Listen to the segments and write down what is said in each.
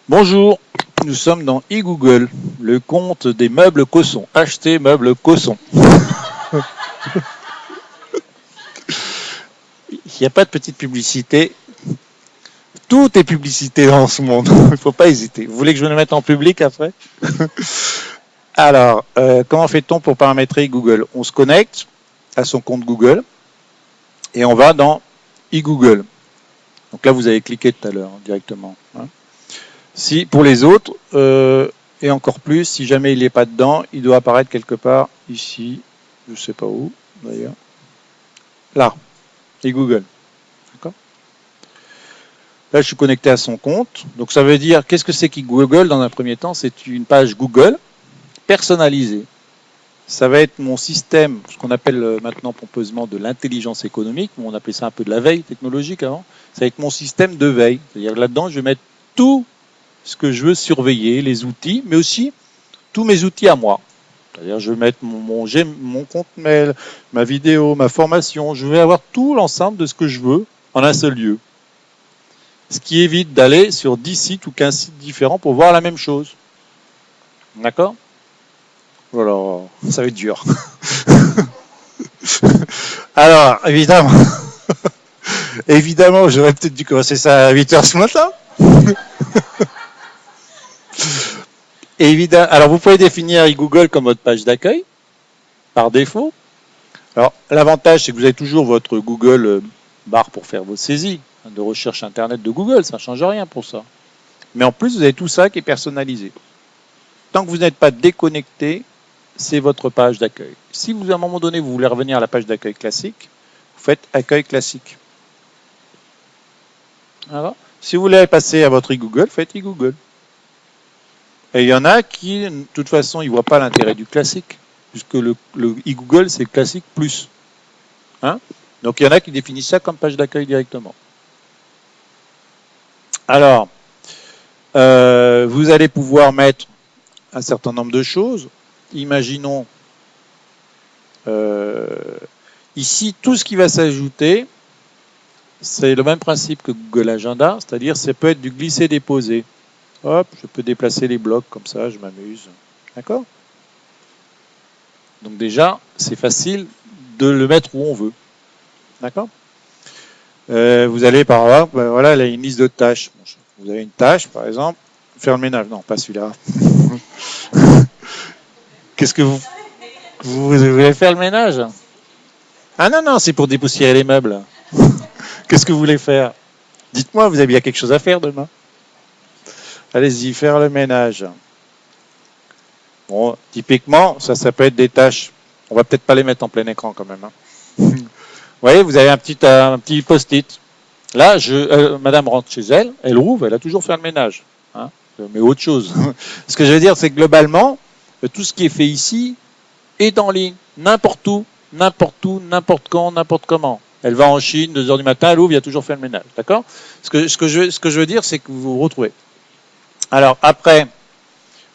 Bonjour, nous sommes dans e-Google, le compte des meubles Cosson. Acheter meubles Cosson. Il n'y a pas de petite publicité. Tout est publicité dans ce monde. Il ne faut pas hésiter. Vous voulez que je le mette en public après? Alors, comment fait-on pour paramétrer Google? On se connecte à son compte Google et on va dans e-Google. Donc là, vous avez cliqué tout à l'heure directement. Si pour les autres, et encore plus, si jamais il n'est pas dedans, il doit apparaître quelque part ici, je ne sais pas où d'ailleurs. Là, e-Google. D'accord ? Là, je suis connecté à son compte. Donc ça veut dire, qu'est-ce que c'est qu'e-Google dans un premier temps? C'est une page Google personnalisée. Ça va être mon système, ce qu'on appelle maintenant pompeusement de l'intelligence économique, on appelait ça un peu de la veille technologique avant. Ça va être mon système de veille. C'est-à-dire là-dedans, je vais mettre tout ce que je veux surveiller, les outils, mais aussi tous mes outils à moi. C'est-à-dire je vais mettre mon compte mail, ma vidéo, ma formation, je vais avoir tout l'ensemble de ce que je veux en un seul lieu. Ce qui évite d'aller sur 10 sites ou 15 sites différents pour voir la même chose. D'accord ? Voilà, ça va être dur. Alors, évidemment, j'aurais peut-être dû commencer ça à 8h ce matin. Évidemment. Alors, vous pouvez définir Google comme votre page d'accueil, par défaut. Alors, l'avantage, c'est que vous avez toujours votre Google barre pour faire vos saisies de recherche Internet de Google. Ça ne change rien pour ça. Mais en plus, vous avez tout ça qui est personnalisé. Tant que vous n'êtes pas déconnecté, c'est votre page d'accueil. Si vous, à un moment donné, vous voulez revenir à la page d'accueil classique, vous faites accueil classique. Alors, si vous voulez passer à votre e-Google, faites e-Google. Et il y en a qui, de toute façon, ils ne voient pas l'intérêt du classique, puisque le e-Google, c'est classique plus. Hein? Donc, il y en a qui définissent ça comme page d'accueil directement. Alors, vous allez pouvoir mettre un certain nombre de choses. Imaginons ici, tout ce qui va s'ajouter, c'est le même principe que Google Agenda, c'est-à-dire ça peut être du glisser-déposer. Hop, je peux déplacer les blocs comme ça, je m'amuse. D'accord ? Donc déjà, c'est facile de le mettre où on veut. D'accord ? Vous allez par là, ben voilà, il y a une liste de tâches. Vous avez une tâche, par exemple, faire le ménage. Non, pas celui-là. Qu'est-ce que vous voulez faire le ménage? Ah non, c'est pour dépoussiérer les meubles. Qu'est-ce que vous voulez faire? Dites-moi, vous avez bien quelque chose à faire demain. Allez-y, faire le ménage. Bon, typiquement, ça peut être des tâches. On va peut-être pas les mettre en plein écran quand même. Hein. Vous voyez, vous avez un petit post-it. Là, madame rentre chez elle, elle ouvre, elle a toujours fait le ménage. Hein, mais autre chose. Ce que je veux dire, c'est que globalement, tout ce qui est fait ici est en ligne, n'importe où, n'importe quand, n'importe comment. Elle va en Chine, 2h du matin, elle ouvre, il a toujours fait le ménage. D'accord ? Ce que je veux dire, c'est que vous vous retrouvez. Alors, après,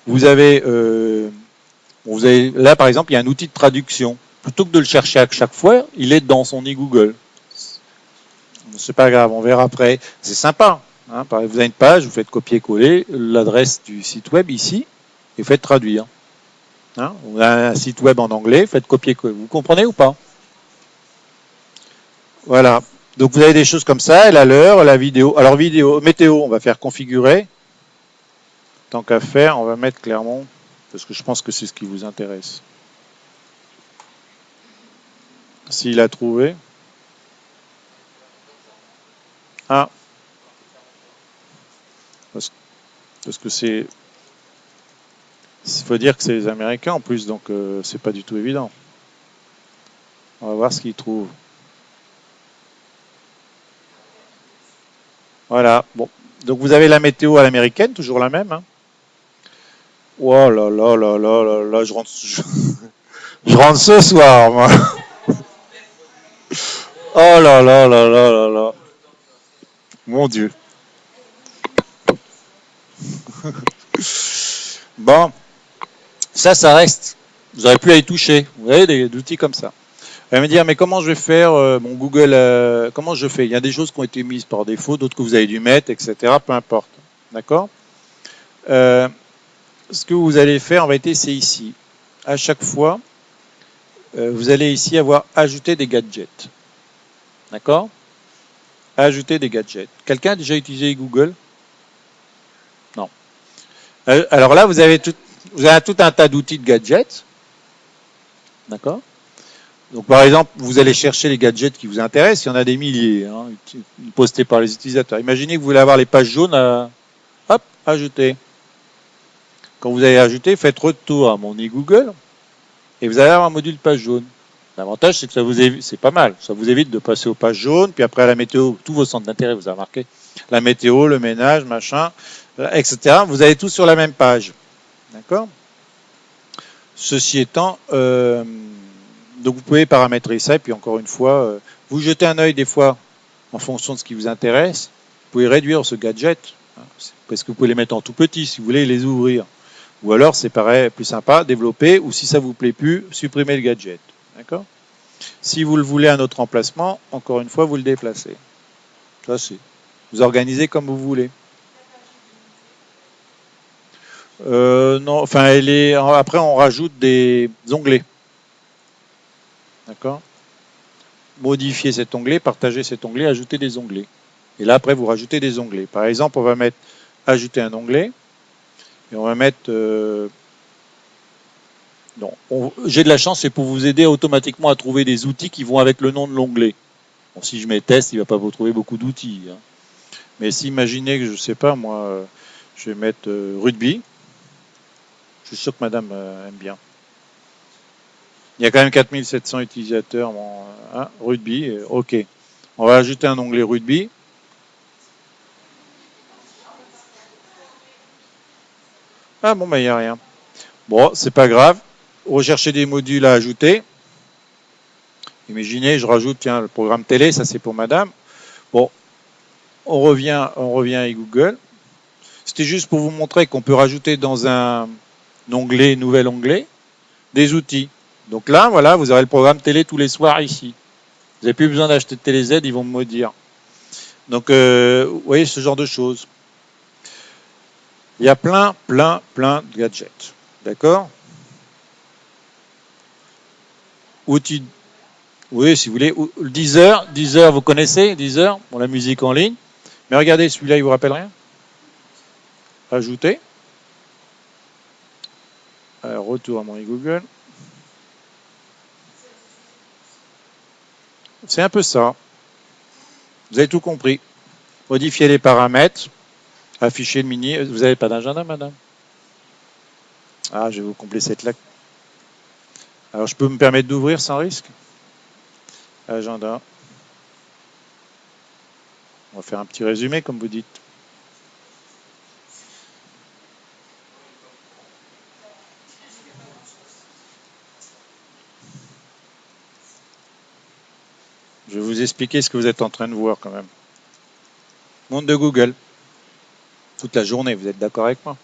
vous avez là, par exemple, il y a un outil de traduction. Plutôt que de le chercher à chaque fois, il est dans son e-Google. C'est pas grave, on verra après. C'est sympa. Hein, vous avez une page, vous faites copier-coller l'adresse du site web ici et vous faites traduire. Hein, vous avez un site web en anglais, faites copier-coller. Vous comprenez ou pas? Voilà. Donc vous avez des choses comme ça, la l'heure, la vidéo. Alors vidéo, météo, on va faire configurer. Tant qu'à faire, on va mettre Clermont, parce que je pense que c'est ce qui vous intéresse. S'il a trouvé. Ah. Parce que c'est... Il faut dire que c'est les Américains en plus, donc c'est pas du tout évident. On va voir ce qu'ils trouvent. Voilà. Bon. Donc vous avez la météo à l'américaine, toujours la même. Hein. Oh là là là là là là, je rentre ce soir, moi. Oh là là là là là là. Mon Dieu. Bon. Ça reste. Vous aurez pu à y toucher. Vous voyez, des outils comme ça. Elle va me dire, mais comment je vais faire mon Google, comment je fais? Il y a des choses qui ont été mises par défaut, d'autres que vous avez dû mettre, etc. Peu importe. D'accord? Ce que vous allez faire en réalité, c'est ici. À chaque fois, vous allez ici avoir ajouté des gadgets. D'accord? Ajouter des gadgets. Quelqu'un a déjà utilisé Google? Non. Alors là, vous avez tout un tas d'outils de gadgets. D'accord? Donc par exemple, vous allez chercher les gadgets qui vous intéressent. Il y en a des milliers hein, postés par les utilisateurs. Imaginez que vous voulez avoir les pages jaunes. Hop, ajouter. Quand vous allez ajouter, faites retour à mon e-Google et vous allez avoir un module page jaune. L'avantage, c'est que ça vous évite, c'est pas mal. Ça vous évite de passer aux pages jaunes, puis après à la météo, tous vos centres d'intérêt, vous avez remarqué. La météo, le ménage, machin, etc. Vous avez tout sur la même page. D'accord? Ceci étant, donc vous pouvez paramétrer ça, et puis encore une fois, vous jetez un œil des fois en fonction de ce qui vous intéresse. Vous pouvez réduire ce gadget, hein, parce que vous pouvez les mettre en tout petit si vous voulez les ouvrir. Ou alors, c'est pareil, plus sympa, développer, ou si ça vous plaît plus, supprimer le gadget. D'accord? Si vous le voulez à un autre emplacement, encore une fois, vous le déplacez. Ça, c'est. Vous organisez comme vous voulez. Non, enfin, après, on rajoute des onglets. D'accord? Modifier cet onglet, partager cet onglet, ajouter des onglets. Et là, après, vous rajoutez des onglets. Par exemple, on va mettre ajouter un onglet. Et on va mettre. Non, j'ai de la chance, c'est pour vous aider automatiquement à trouver des outils qui vont avec le nom de l'onglet. Bon, si je mets test, il ne va pas vous trouver beaucoup d'outils. Hein. Mais si imaginez que, je ne sais pas, moi, je vais mettre rugby. Je suis sûr que madame aime bien. Il y a quand même 4700 utilisateurs. Bon, hein, rugby, ok. On va ajouter un onglet rugby. Ah bon, bah il n'y a rien. Bon, c'est pas grave. Rechercher des modules à ajouter. Imaginez, je rajoute, tiens, le programme télé, ça c'est pour madame. Bon, on revient à Google. C'était juste pour vous montrer qu'on peut rajouter dans un onglet, nouvel onglet, des outils. Donc là, voilà, vous aurez le programme télé tous les soirs ici. Vous n'avez plus besoin d'acheter de télé Z, ils vont me dire. Donc, vous voyez ce genre de choses. Il y a plein de gadgets. D'accord? Outils. Oui, si vous voulez. Deezer, vous connaissez Deezer? Bon, la musique en ligne. Mais regardez, celui-là, il vous rappelle rien? Ajouter. Alors, retour à mon Google. C'est un peu ça. Vous avez tout compris. Modifier les paramètres. Afficher le mini. Vous n'avez pas d'agenda, madame? Ah, je vais vous combler cette lac. Alors, je peux me permettre d'ouvrir sans risque? Agenda. On va faire un petit résumé, comme vous dites. Je vais vous expliquer ce que vous êtes en train de voir quand même. Monde de Google. Toute la journée, vous êtes d'accord avec moi?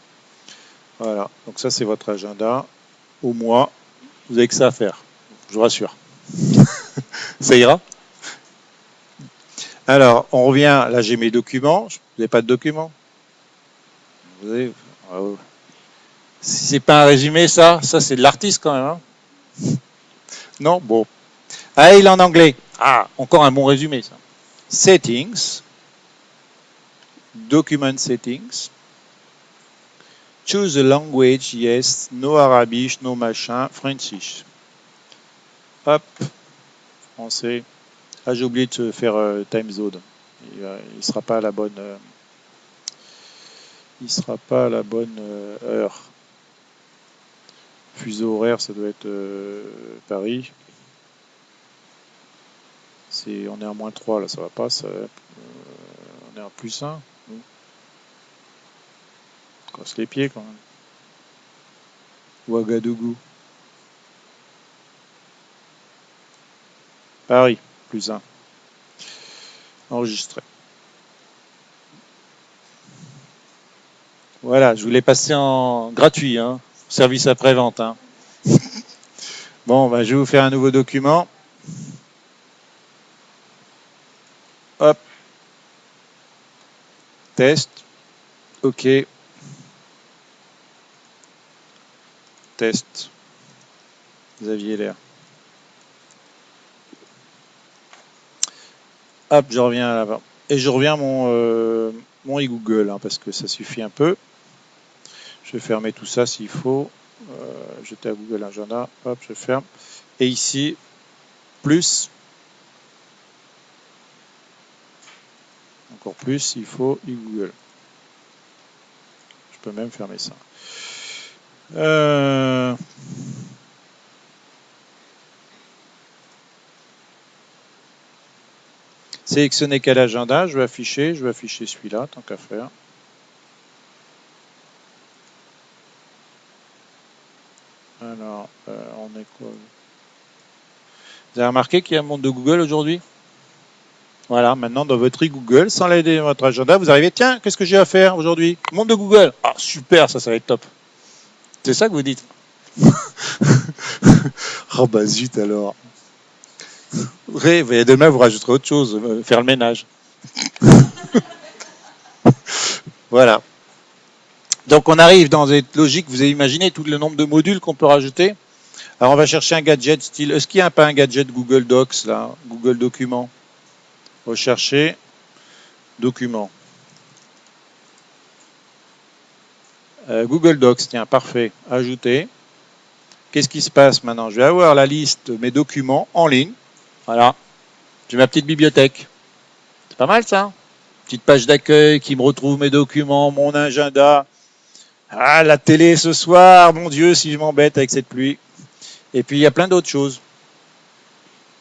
Voilà, donc ça c'est votre agenda. Au mois, vous avez que ça à faire, je vous rassure. Ça ira? Alors, on revient, là j'ai mes documents. Vous n'avez pas de documents? Vous avez... Si c'est pas un résumé, ça c'est de l'artiste quand même. Hein, non? Bon. Ah, il est en anglais. Ah, encore un bon résumé ça. Settings. Document settings. Choose the language, yes. No Arabish, no machin. Frenchish. Hop. Français. Ah, j'ai oublié de faire time zone. Il sera pas à la bonne. Il sera pas à la bonne heure. Fuseau horaire, ça doit être Paris. On est à -3 là, ça va pas. On est à +1. On casse les pieds quand même. Ouagadougou. Paris, +1. Enregistré. Voilà, je vous l'ai passé en gratuit, hein. Service après-vente. Hein. Bon, ben, je vais vous faire un nouveau document. Hop. Test. OK. test. Xavier Lair. Hop, je reviens là-bas. Et je reviens à mon e-Google, hein, parce que ça suffit un peu. Je vais fermer tout ça s'il faut. J'étais à Google Agenda. Hop, je ferme. Et ici, plus. Encore plus, il faut e-Google. Je peux même fermer ça. Sélectionner quel agenda, je vais afficher celui-là, tant qu'à faire. Alors, on est quoi? Vous avez remarqué qu'il y a un monde de Google aujourd'hui? Voilà, maintenant dans votre e-Google, sans l'aider dans votre agenda, vous arrivez, tiens, qu'est-ce que j'ai à faire aujourd'hui? Monde de Google. Ah, super, ça va être top. C'est ça que vous dites? Oh bah zut alors. Et demain, vous rajouterez autre chose, faire le ménage. Voilà. Donc on arrive dans cette logique, vous avez imaginé tout le nombre de modules qu'on peut rajouter. Alors on va chercher un gadget style, est-ce qu'il n'y a pas un gadget Google Docs là, Google Documents? Rechercher, documents. Google Docs, tiens, parfait, ajouter. Qu'est-ce qui se passe maintenant? Je vais avoir la liste de mes documents en ligne. Voilà, j'ai ma petite bibliothèque. C'est pas mal ça? Petite page d'accueil qui me retrouve mes documents, mon agenda. Ah, la télé ce soir, mon Dieu, si je m'embête avec cette pluie. Et puis il y a plein d'autres choses.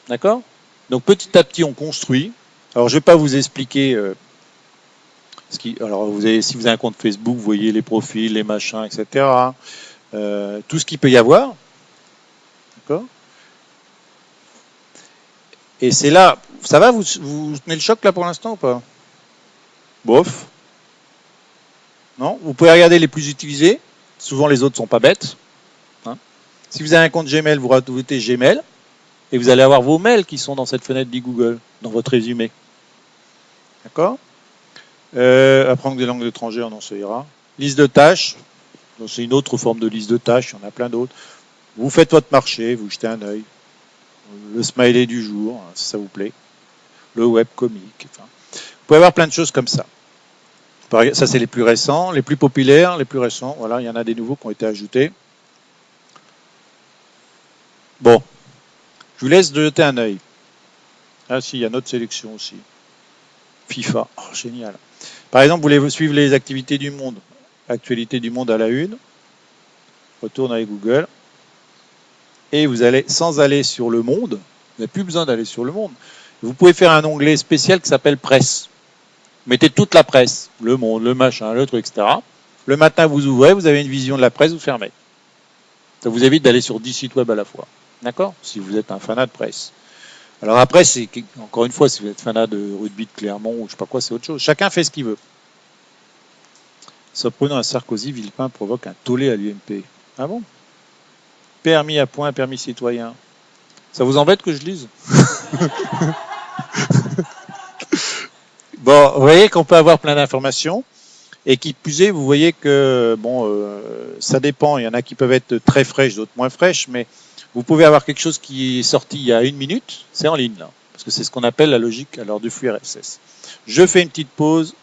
D'accord? Donc petit à petit, on construit. Alors je ne vais pas vous expliquer alors si vous avez un compte Facebook, vous voyez les profils, les machins, etc. Tout ce qu'il peut y avoir. D'accord? Et c'est là, ça va, vous tenez le choc là pour l'instant ou pas? Bof. Non? Vous pouvez regarder les plus utilisés. Souvent les autres sont pas bêtes. Hein. Si vous avez un compte Gmail, vous rajoutez Gmail et vous allez avoir vos mails qui sont dans cette fenêtre d'e-Google, dans votre résumé. D'accord? Apprendre des langues étrangères, non, ça ira. Liste de tâches. C'est une autre forme de liste de tâches, il y en a plein d'autres. Vous faites votre marché, vous jetez un œil. Le smiley du jour, si ça vous plaît. Le webcomic. Enfin, vous pouvez avoir plein de choses comme ça. Ça, c'est les plus récents, les plus populaires, les plus récents. Voilà, il y en a des nouveaux qui ont été ajoutés. Bon, je vous laisse jeter un œil. Ah si, il y a notre sélection aussi. FIFA, oh, génial. Par exemple, vous voulez suivre les activités du monde. Actualité du monde à la une. Retourne avec Google. Et vous allez, sans aller sur le monde, vous n'avez plus besoin d'aller sur le monde. Vous pouvez faire un onglet spécial qui s'appelle presse. Vous mettez toute la presse, le monde, le machin, le truc, etc. Le matin, vous ouvrez, vous avez une vision de la presse, vous fermez. Ça vous évite d'aller sur 10 sites web à la fois. D'accord? Si vous êtes un fanat de presse. Alors après, c'est encore une fois, si vous êtes fanat de rugby de Clermont ou je sais pas quoi, c'est autre chose. Chacun fait ce qu'il veut. Surprenant à Sarkozy, Villepin provoque un tollé à l'UMP. Ah bon? Permis à point, permis citoyen. Ça vous embête que je lise? Bon, vous voyez qu'on peut avoir plein d'informations et qui plus est, vous voyez que bon, ça dépend. Il y en a qui peuvent être très fraîches, d'autres moins fraîches, mais vous pouvez avoir quelque chose qui est sorti il y a 1 minute, c'est en ligne là, parce que c'est ce qu'on appelle la logique alors du flux RSS. Je fais une petite pause